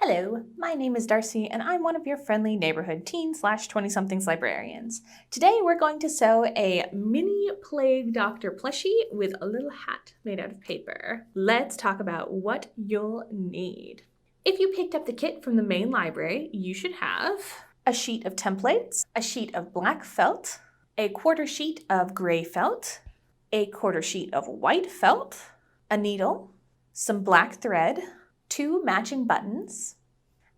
Hello, my name is Darcy and I'm one of your friendly neighborhood teen/20-somethings librarians. Today we're going to sew a mini Plague Doctor plushie with a little hat made out of paper. Let's talk about what you'll need. If you picked up the kit from the main library, you should have a sheet of templates, a sheet of black felt, a quarter sheet of gray felt, a quarter sheet of white felt, a needle, some black thread, 2 matching buttons,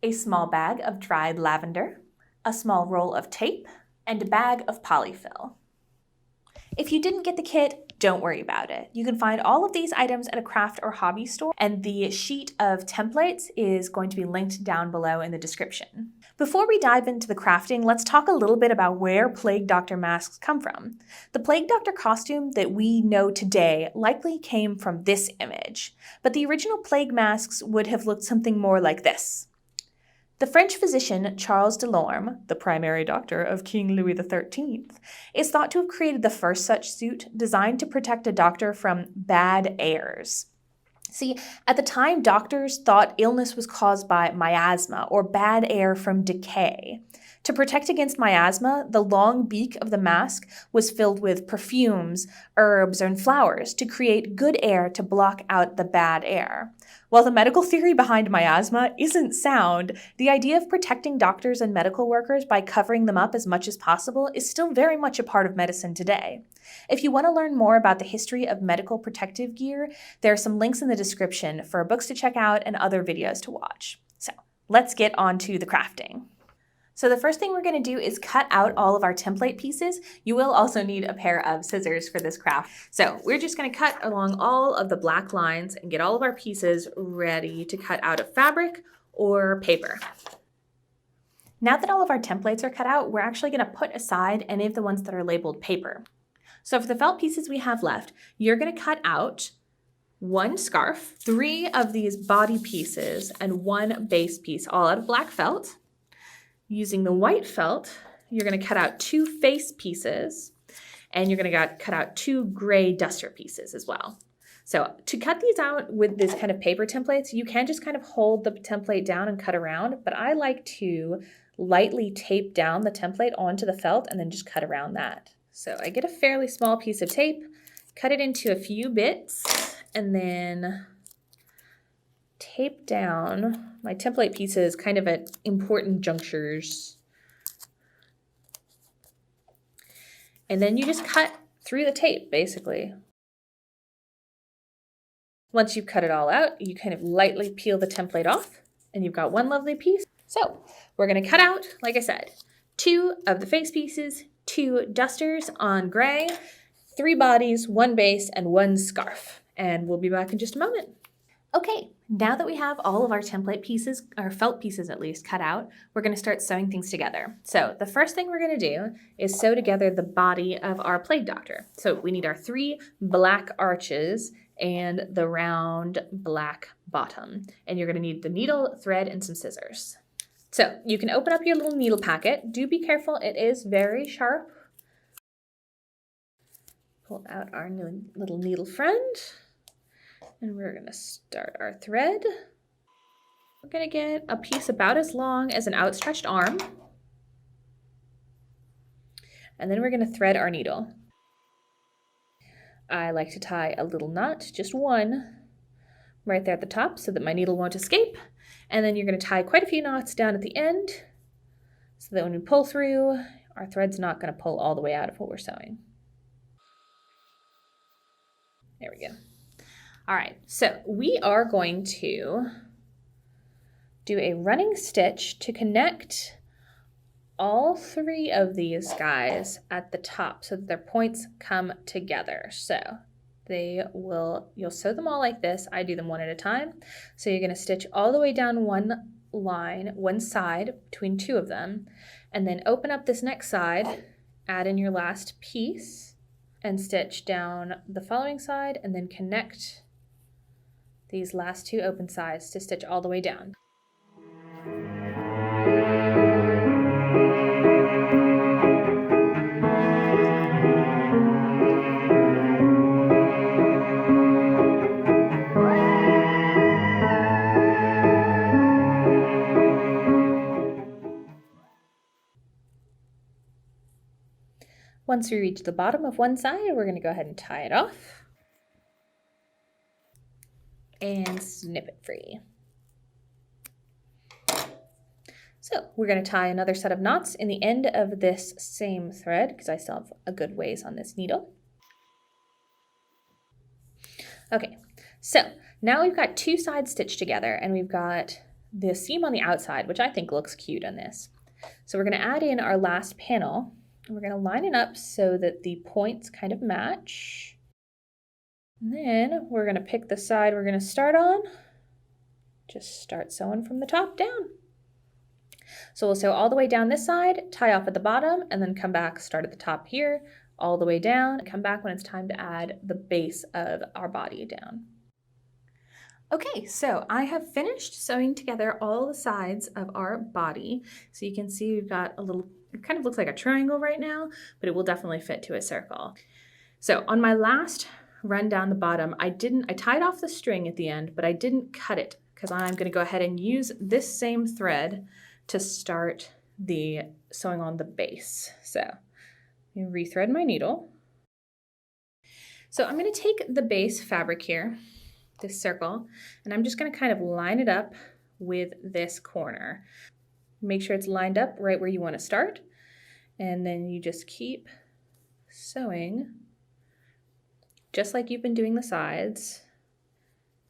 a small bag of dried lavender, a small roll of tape, and a bag of polyfil. If you didn't get the kit, don't worry about it. You can find all of these items at a craft or hobby store, and the sheet of templates is going to be linked down below in the description. Before we dive into the crafting, let's talk a little bit about where Plague Doctor masks come from. The Plague Doctor costume that we know today likely came from this image, but the original plague masks would have looked something more like this. The French physician Charles Delorme, the primary doctor of King Louis XIII, is thought to have created the first such suit designed to protect a doctor from bad airs. See, at the time, doctors thought illness was caused by miasma, or bad air from decay. To protect against miasma, the long beak of the mask was filled with perfumes, herbs, and flowers to create good air to block out the bad air. While the medical theory behind miasma isn't sound, the idea of protecting doctors and medical workers by covering them up as much as possible is still very much a part of medicine today. If you want to learn more about the history of medical protective gear, there are some links in the description for books to check out and other videos to watch. So let's get on to the crafting. So the first thing we're going to do is cut out all of our template pieces. You will also need a pair of scissors for this craft. So we're just going to cut along all of the black lines and get all of our pieces ready to cut out of fabric or paper. Now that all of our templates are cut out, we're actually going to put aside any of the ones that are labeled paper. So for the felt pieces we have left, you're going to cut out 1 scarf, 3 of these body pieces, and 1 base piece, all out of black felt. Using the white felt, you're going to cut out 2 face pieces, and you're going to cut out 2 gray duster pieces as well. So to cut these out with this kind of paper templates, you can just kind of hold the template down and cut around, but I like to lightly tape down the template onto the felt and then just cut around that. So I get a fairly small piece of tape, cut it into a few bits, and then tape down my template pieces kind of at important junctures. And then you just cut through the tape, basically. Once you've cut it all out, you kind of lightly peel the template off, and you've got 1 lovely piece. So we're going to cut out, like I said, 2 of the face pieces, 2 dusters on gray, 3 bodies, 1 base, and 1 scarf. And we'll be back in just a moment. Okay, now that we have all of our template pieces, or felt pieces at least, cut out, we're going to start sewing things together. So the first thing we're going to do is sew together the body of our Plague Doctor. So we need our 3 black arches and the round black bottom. And you're going to need the needle, thread, and some scissors. So you can open up your little needle packet. Do be careful, it is very sharp. Pull out our little needle friend. And we're going to start our thread. We're going to get a piece about as long as an outstretched arm. And then we're going to thread our needle. I like to tie a little knot, just 1, right there at the top so that my needle won't escape. And then you're going to tie quite a few knots down at the end so that when we pull through, our thread's not going to pull all the way out of what we're sewing. There we go. All right, so we are going to do a running stitch to connect all 3 of these guys at the top so that their points come together. So you'll sew them all like this. I do them 1 at a time. So you're going to stitch all the way down 1 line, 1 side between 2 of them, and then open up this next side, add in your last piece, and stitch down the following side, and then connect these last 2 open sides to stitch all the way down. Once we reach the bottom of one side, we're going to go ahead and tie it off and snip it free. So we're going to tie another set of knots in the end of this same thread because I still have a good ways on this needle. Okay, so now we've got two sides stitched together and we've got the seam on the outside, which I think looks cute on this. So we're going to add in our last panel and we're going to line it up so that the points kind of match. And then we're going to pick the side we're going to start on. Just start sewing from the top down. So we'll sew all the way down this side, tie off at the bottom, and then come back, start at the top here, all the way down, and come back when it's time to add the base of our body down. Okay, so I have finished sewing together all the sides of our body. So you can see we've got a little, it kind of looks like a triangle right now, but it will definitely fit to a circle. So on my last run down the bottom, I tied off the string at the end, but I didn't cut it because I'm going to go ahead and use this same thread to start the sewing on the base. So I'm going to rethread my needle. So I'm going to take the base fabric here, this circle, and I'm just going to kind of line it up with this corner. Make sure it's lined up right where you want to start, and then you just keep sewing just like you've been doing the sides.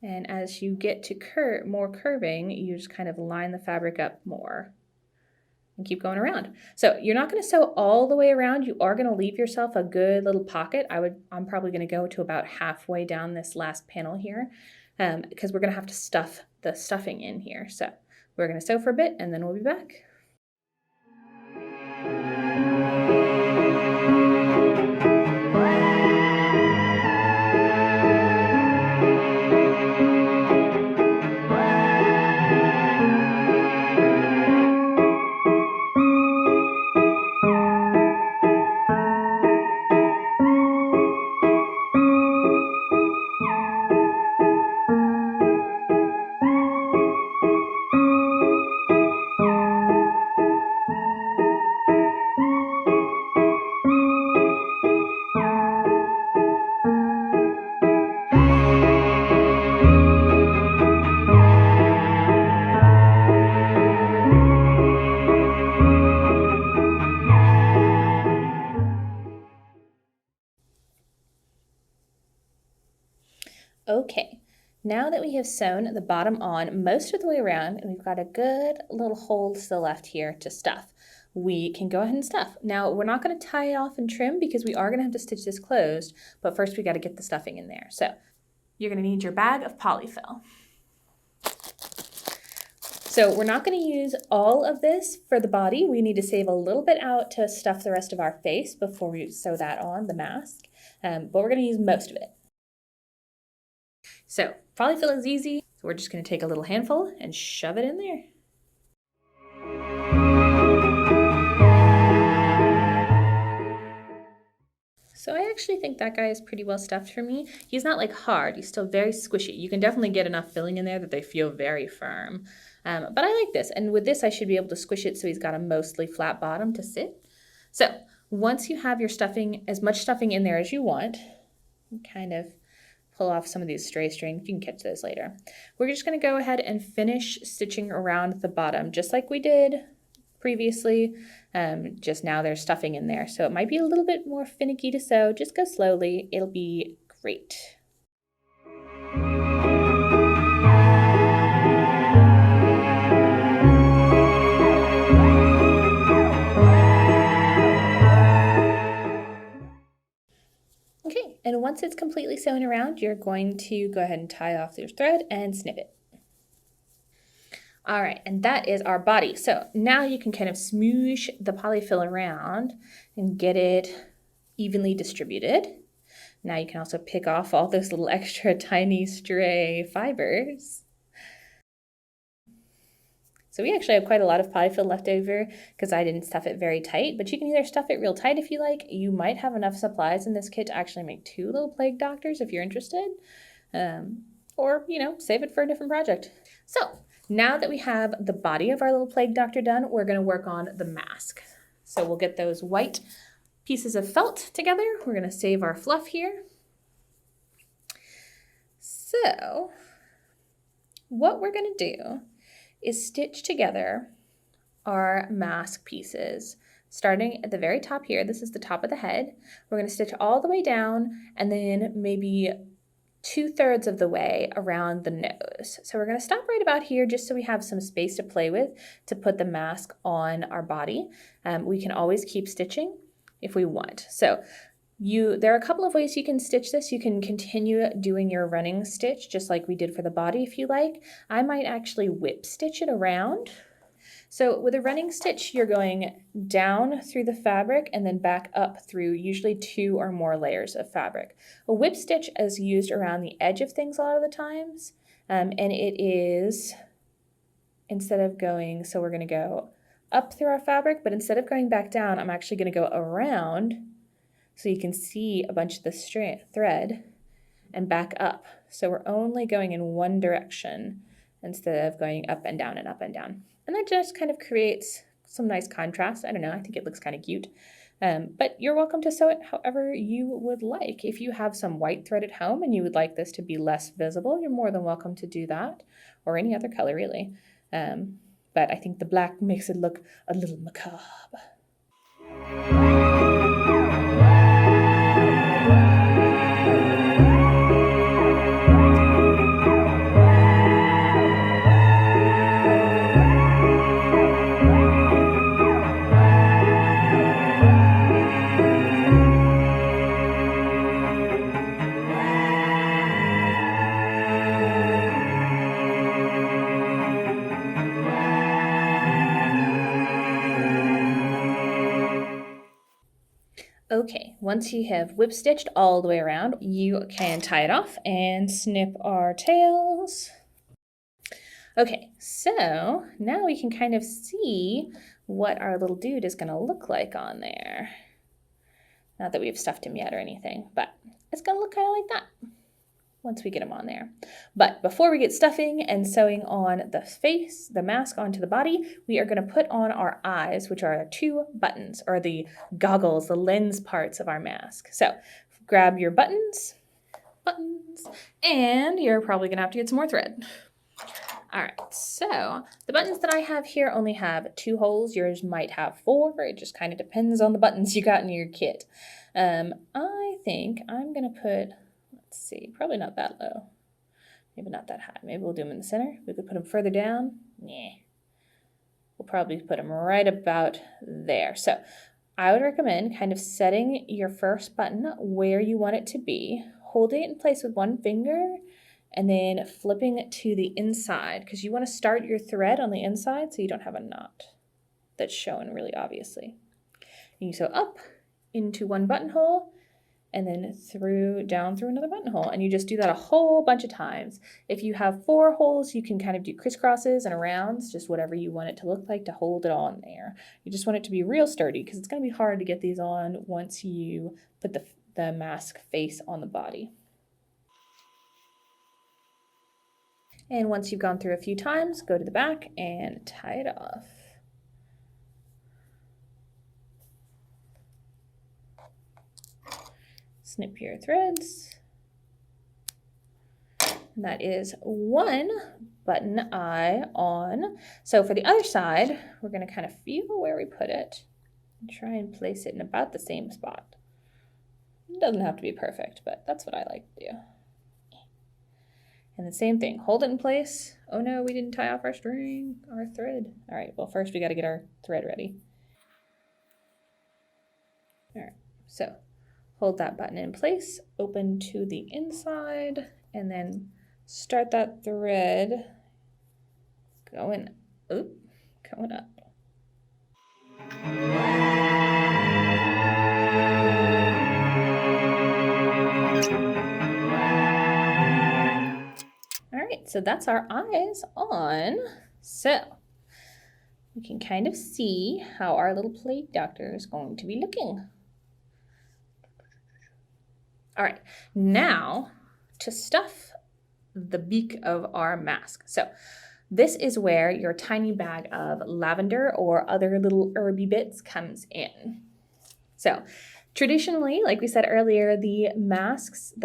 And as you get to more curving, you just kind of line the fabric up more and keep going around. So you're not going to sew all the way around. You are going to leave yourself a good little pocket. I'm probably going to go to about halfway down this last panel here because we're going to have to stuff the stuffing in here. So we're going to sew for a bit and then we'll be back. Okay, now that we have sewn the bottom on most of the way around and we've got a good little hole still left here to stuff, we can go ahead and stuff. Now we're not going to tie it off and trim because we are going to have to stitch this closed, but first we got to get the stuffing in there. So you're going to need your bag of polyfil. So we're not going to use all of this for the body. We need to save a little bit out to stuff the rest of our face before we sew that on, the mask, but we're going to use most of it. So polyfil is easy, so we're just going to take a little handful and shove it in there. So I actually think that guy is pretty well stuffed for me. He's not like hard, he's still very squishy. You can definitely get enough filling in there that they feel very firm. But I like this, and with this I should be able to squish it so he's got a mostly flat bottom to sit. So once you have your stuffing, as much stuffing in there as you want, kind of pull off some of these stray strings. You can catch those later. We're just going to go ahead and finish stitching around the bottom just like we did previously. Just now there's stuffing in there, so it might be a little bit more finicky to sew. Just go slowly. It'll be great. Okay, and once it's completely sewn around, you're going to go ahead and tie off your thread and snip it. All right, and that is our body. So now you can kind of smoosh the polyfill around and get it evenly distributed. Now you can also pick off all those little extra tiny stray fibers. So we actually have quite a lot of polyfill left over because I didn't stuff it very tight, but you can either stuff it real tight if you like. You might have enough supplies in this kit to actually make 2 little plague doctors if you're interested, or, you know, save it for a different project. So now that we have the body of our little plague doctor done, we're going to work on the mask. So we'll get those white pieces of felt together. We're going to save our fluff here. So what we're going to do is stitch together our mask pieces. Starting at the very top here, this is the top of the head. We're going to stitch all the way down and then maybe 2/3 of the way around the nose. So we're going to stop right about here just so we have some space to play with to put the mask on our body. We can always keep stitching if we want. So there are a couple of ways you can stitch this. You can continue doing your running stitch just like we did for the body if you like. I might actually whip stitch it around. So with a running stitch, you're going down through the fabric and then back up through usually 2 or more layers of fabric. A whip stitch is used around the edge of things a lot of the times, and it is, instead of going, so we're going to go up through our fabric, but instead of going back down, I'm actually going to go around so you can see a bunch of the thread and back up. So we're only going in one direction instead of going up and down and up and down. And that just kind of creates some nice contrast. I don't know, I think it looks kind of cute. But you're welcome to sew it however you would like. If you have some white thread at home and you would like this to be less visible, you're more than welcome to do that, or any other color really. But I think the black makes it look a little macabre. Okay, once you have whip stitched all the way around, you can tie it off and snip our tails. Okay, so now we can kind of see what our little dude is going to look like on there. Not that we've stuffed him yet or anything, but it's going to look kind of like that once we get him on there. But before we get stuffing and sewing on the face, the mask onto the body, we are going to put on our eyes, which are our 2 buttons, or the goggles, the lens parts of our mask. So grab your buttons, and you're probably going to have to get some more thread. All right, so the buttons that I have here only have 2 holes. Yours might have 4. It just kind of depends on the buttons you got in your kit. I think I'm going to put, let's see, probably not that low. Maybe not that high. Maybe we'll do them in the center. We could put them further down. Nah. We'll probably put them right about there. So I would recommend kind of setting your first button where you want it to be, holding it in place with one finger, and then flipping it to the inside, because you want to start your thread on the inside so you don't have a knot that's shown really obviously. And you sew up into one buttonhole and then down through another buttonhole, and you just do that a whole bunch of times. If you have 4 holes, you can kind of do crisscrosses and arounds, just whatever you want it to look like to hold it on there. You just want it to be real sturdy because it's going to be hard to get these on once you put the mask face on the body. And once you've gone through a few times, go to the back and tie it off. Snip your threads. And that is one button eye on. So for the other side, we're going to kind of feel where we put it and try and place it in about the same spot. It doesn't have to be perfect, but that's what I like to do. And the same thing, hold it in place. Oh no, we didn't tie off our thread. All right, well first we got to get our thread ready. All right, so hold that button in place, open to the inside, and then start that thread going up. All right, so that's our eyes on. So we can kind of see how our little plague doctor is going to be looking. All right, now to stuff the beak of our mask. So this is where your tiny bag of lavender or other little herby bits comes in. So traditionally, like we said earlier, the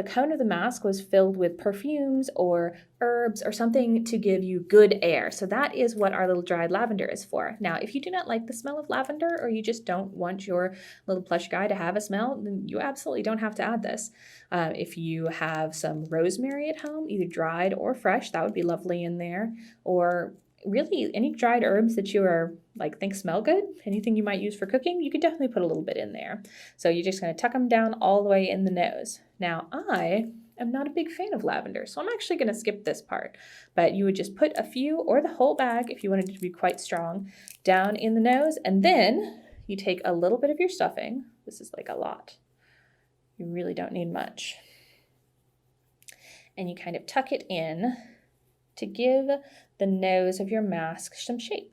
cone of the mask was filled with perfumes or herbs or something to give you good air. So that is what our little dried lavender is for. Now, if you do not like the smell of lavender or you just don't want your little plush guy to have a smell, then you absolutely don't have to add this. If you have some rosemary at home, either dried or fresh, that would be lovely in there. Or really any dried herbs that you are think smell good, anything you might use for cooking, you could definitely put a little bit in there. So you're just going to tuck them down all the way in the nose. Now I am not a big fan of lavender, so I'm actually going to skip this part, but you would just put a few or the whole bag, if you wanted it to be quite strong, down in the nose, and then you take a little bit of your stuffing. This is like a lot. You really don't need much. And you kind of tuck it in to give the nose of your mask some shape.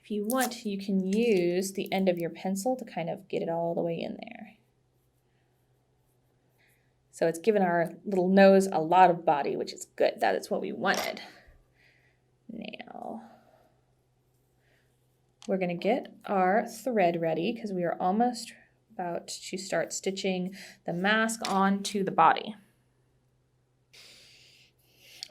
If you want, you can use the end of your pencil to kind of get it all the way in there. So it's given our little nose a lot of body, which is good. That is what we wanted. Now, we're going to get our thread ready because we are almost about to start stitching the mask onto the body.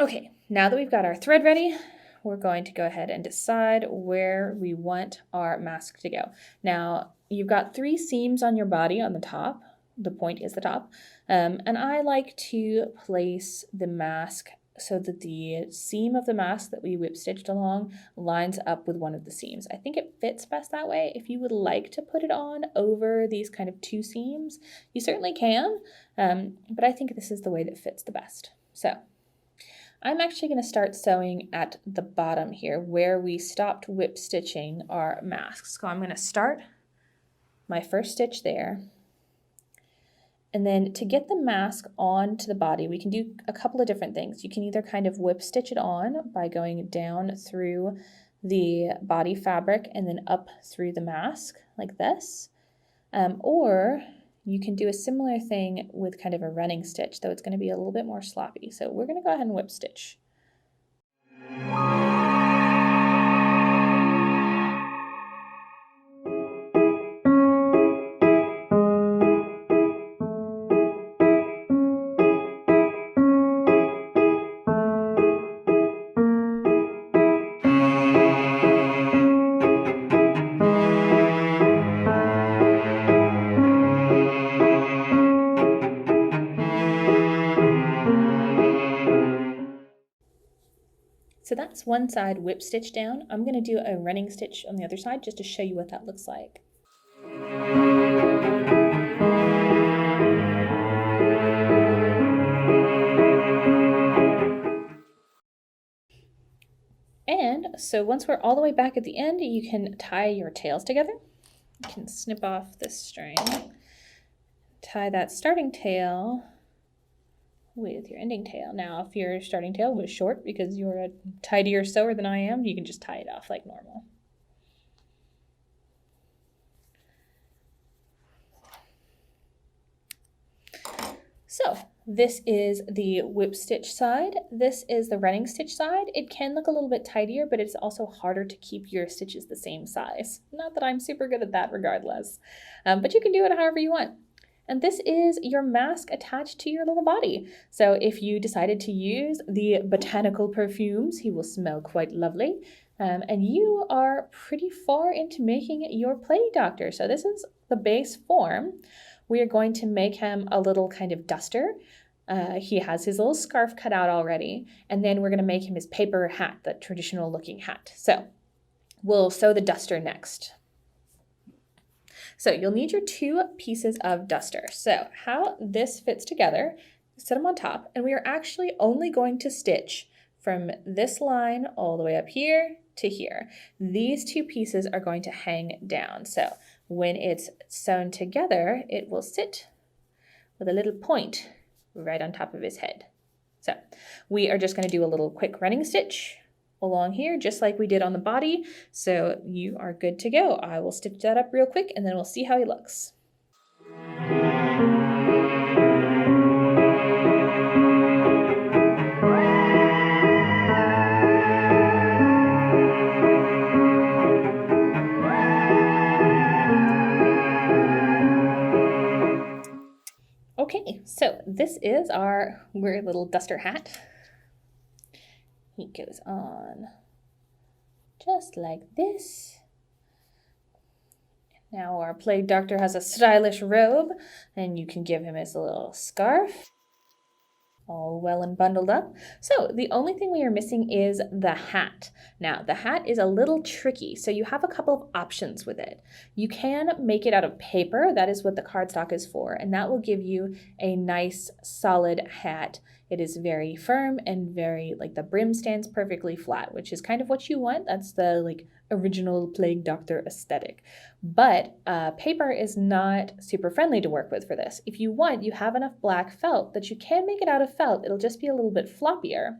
Okay, now that we've got our thread ready, we're going to go ahead and decide where we want our mask to go. Now, you've got 3 seams on your body on the top. The point is the top. And I like to place the mask so that the seam of the mask that we whip stitched along lines up with one of the seams. I think it fits best that way. If you would like to put it on over these kind of 2 seams, you certainly can, but I think this is the way that fits the best. So I'm actually going to start sewing at the bottom here where we stopped whip stitching our masks. So I'm going to start my first stitch there. And then to get the mask onto the body, we can do a couple of different things. You can either kind of whip stitch it on by going down through the body fabric and then up through the mask like this, or you can do a similar thing with kind of a running stitch, though it's going to be a little bit more sloppy. So we're going to go ahead and whip stitch. So that's one side whip stitch down. I'm going to do a running stitch on the other side just to show you what that looks like. And so once we're all the way back at the end, you can tie your tails together. You can snip off this string, tie that starting tail with your ending tail. Now, if your starting tail was short because you're a tidier sewer than I am, you can just tie it off like normal. So this is the whip stitch side. This is the running stitch side. It can look a little bit tidier, but it's also harder to keep your stitches the same size. Not that I'm super good at that regardless, but you can do it however you want. And this is your mask attached to your little body. So if you decided to use the botanical perfumes, he will smell quite lovely. And you are pretty far into making your plague doctor. So this is the base form. We are going to make him a little kind of duster. He has his little scarf cut out already. And then we're going to make him his paper hat, the traditional looking hat. So we'll sew the duster next. So you'll need your 2 pieces of duster. So how this fits together, set them on top, and we are actually only going to stitch from this line all the way up here to here. These 2 pieces are going to hang down. So when it's sewn together, it will sit with a little point right on top of his head. So we are just going to do a little quick running stitch along here, just like we did on the body. So you are good to go. I will stitch that up real quick and then we'll see how he looks. Okay, so this is our weird little duster hat. He goes on just like this. Now our plague doctor has a stylish robe, and you can give him his little scarf, all well and bundled up. So the only thing we are missing is the hat. Now the hat is a little tricky, so you have a couple of options with it. You can make it out of paper, that is what the cardstock is for, and that will give you a nice solid hat. It is very firm and very, like, the brim stands perfectly flat, which is kind of what you want. That's the like original Plague Doctor aesthetic. But paper is not super friendly to work with for this. If you want, you have enough black felt that you can make it out of felt. It'll just be a little bit floppier.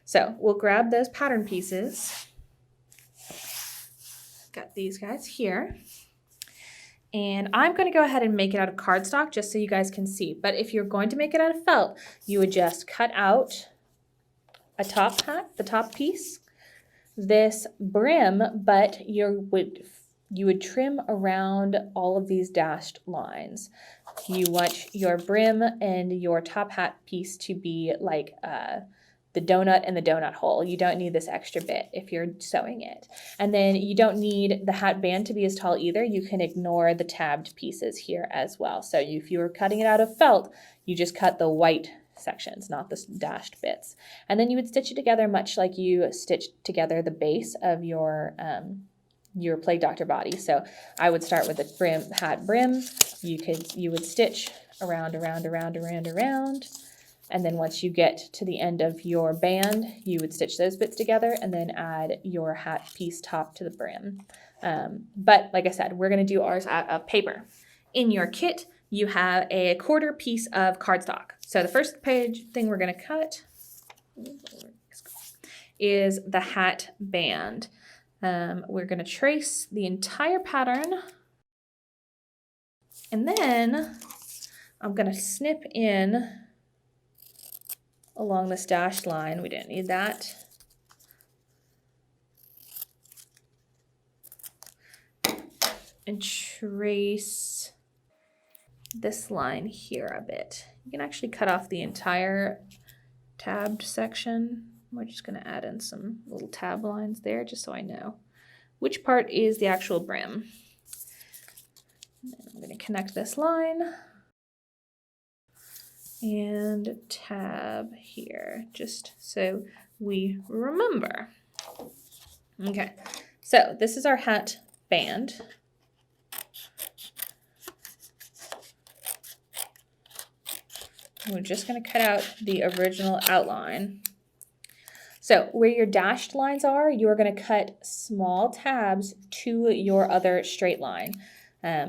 So we'll grab those pattern pieces. Got these guys here. And I'm going to go ahead and make it out of cardstock just so you guys can see. But if you're going to make it out of felt, you would just cut out a top hat, the top piece, this brim, but you would trim around all of these dashed lines. You want your brim and your top hat piece to be like the donut and the donut hole. You don't need this extra bit if you're sewing it. And then you don't need the hat band to be as tall either. You can ignore the tabbed pieces here as well. So if you were cutting it out of felt, you just cut the white sections, not the dashed bits. And then you would stitch it together much like you stitched together the base of your Plague Doctor body. So I would start with the hat brim. You would stitch around, and then once you get to the end of your band, you would stitch those bits together and then add your hat piece top to the brim. But like I said, we're going to do ours out of paper. In your kit, you have a 1/4 piece of cardstock. So the first thing we're going to cut is the hat band. We're going to trace the entire pattern, and then I'm going to snip in along this dashed line. We didn't need that. And trace this line here a bit. You can actually cut off the entire tabbed section. We're just going to add in some little tab lines there just so I know which part is the actual brim. And I'm going to connect this line and tab here just so we remember. Okay, so this is our hat band. We're just going to cut out the original outline. So where your dashed lines are, you're going to cut small tabs to your other straight line.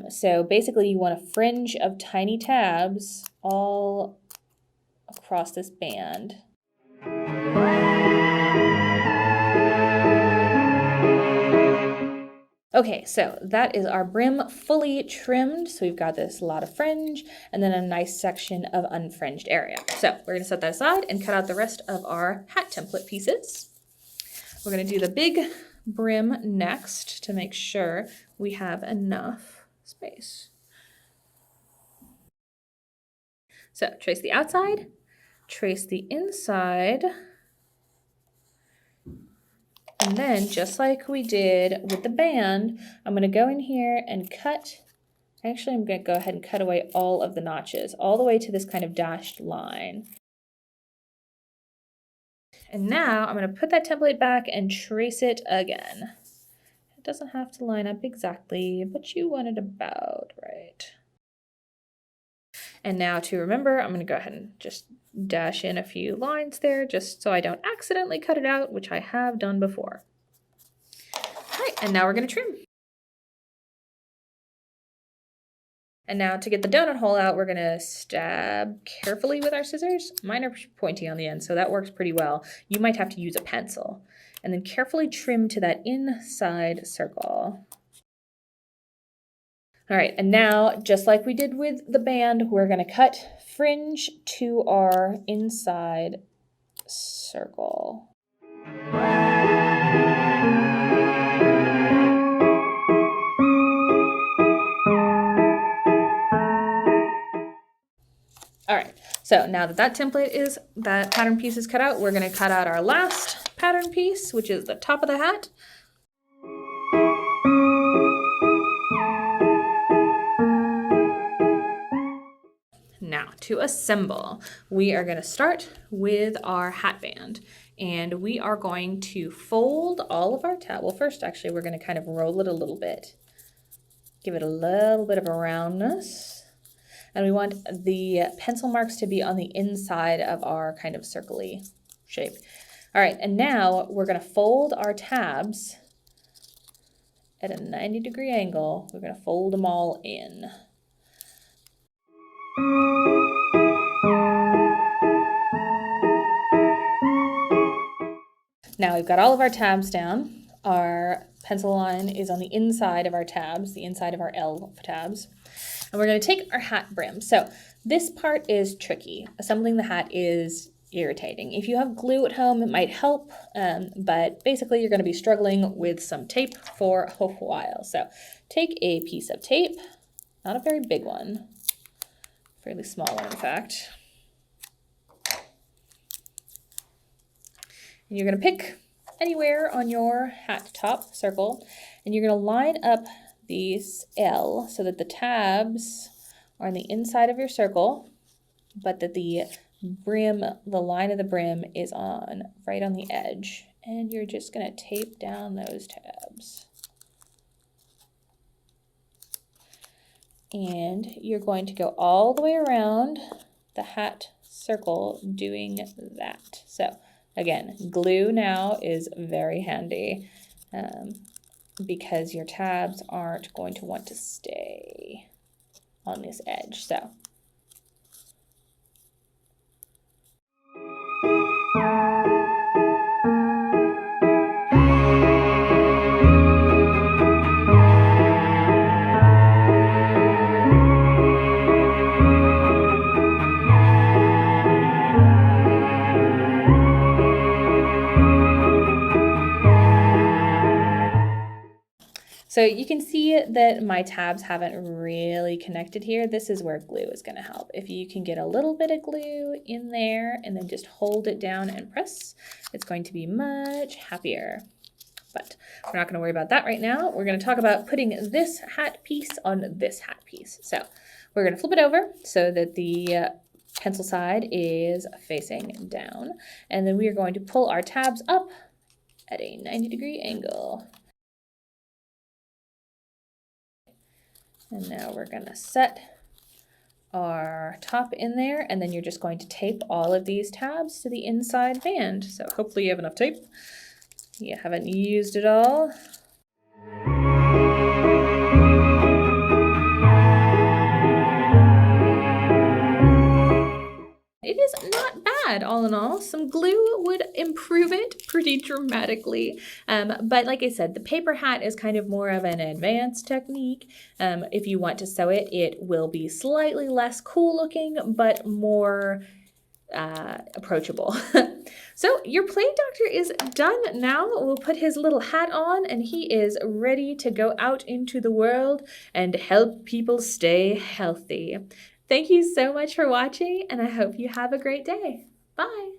So basically you want a fringe of tiny tabs all across this band. Okay, so that is our brim fully trimmed. So we've got this lot of fringe and then a nice section of unfringed area. So we're gonna set that aside and cut out the rest of our hat template pieces. We're gonna do the big brim next to make sure we have enough space. So trace the outside, trace the inside, and then just like we did with the band, I'm going to go in here and cut. Actually, I'm going to go ahead and cut away all of the notches, all the way to this kind of dashed line. And now I'm going to put that template back and trace it again. It doesn't have to line up exactly, but you want it about right. And now to remember, I'm going to go ahead and just dash in a few lines there just so I don't accidentally cut it out, which I have done before. All right, and now we're going to trim. And now to get the donut hole out, we're going to stab carefully with our scissors. Mine are pointy on the end, so that works pretty well. You might have to use a pencil. And then carefully trim to that inside circle. All right, and now, just like we did with the band, we're going to cut fringe to our inside circle. All right, So now that that pattern piece is cut out, we're going to cut out our last pattern piece, which is the top of the hat. Now to assemble, we are going to start with our hat band, and we are going to fold all of our tab. Well, first actually we're going to kind of roll it a little bit, give it a little bit of a roundness, and we want the pencil marks to be on the inside of our kind of circly shape. All right, and now we're going to fold our tabs at a 90-degree angle. We're going to fold them all in. Now we've got all of our tabs down. Our pencil line is on the inside of our tabs, the inside of our L tabs. And we're going to take our hat brim. So this part is tricky. Assembling the hat is irritating. If you have glue at home, it might help, but basically you're going to be struggling with some tape for a while. So take a piece of tape, not a very big one, fairly small one in fact. And you're going to pick anywhere on your hat top circle, and you're going to line up these L so that the tabs are on the inside of your circle, but that the brim, the line of the brim is right on the edge. And you're just going to tape down those tabs. And you're going to go all the way around the hat circle doing that. So again, glue now is very handy because your tabs aren't going to want to stay on this edge. So So you can see that my tabs haven't really connected here. This is where glue is going to help. If you can get a little bit of glue in there and then just hold it down and press, it's going to be much happier. But we're not going to worry about that right now. We're going to talk about putting this hat piece on this hat piece. So we're going to flip it over so that the pencil side is facing down. And then we are going to pull our tabs up at a 90-degree angle. And now we're going to set our top in there, and then you're just going to tape all of these tabs to the inside band. So hopefully you have enough tape. You haven't used it all. It is not bad, all in all. Some glue would improve it pretty dramatically. But like I said, the paper hat is kind of more of an advanced technique. If you want to sew it, it will be slightly less cool looking, but more approachable. So your Plague Doctor is done now. We'll put his little hat on, and he is ready to go out into the world and help people stay healthy. Thank you so much for watching, and I hope you have a great day. Bye!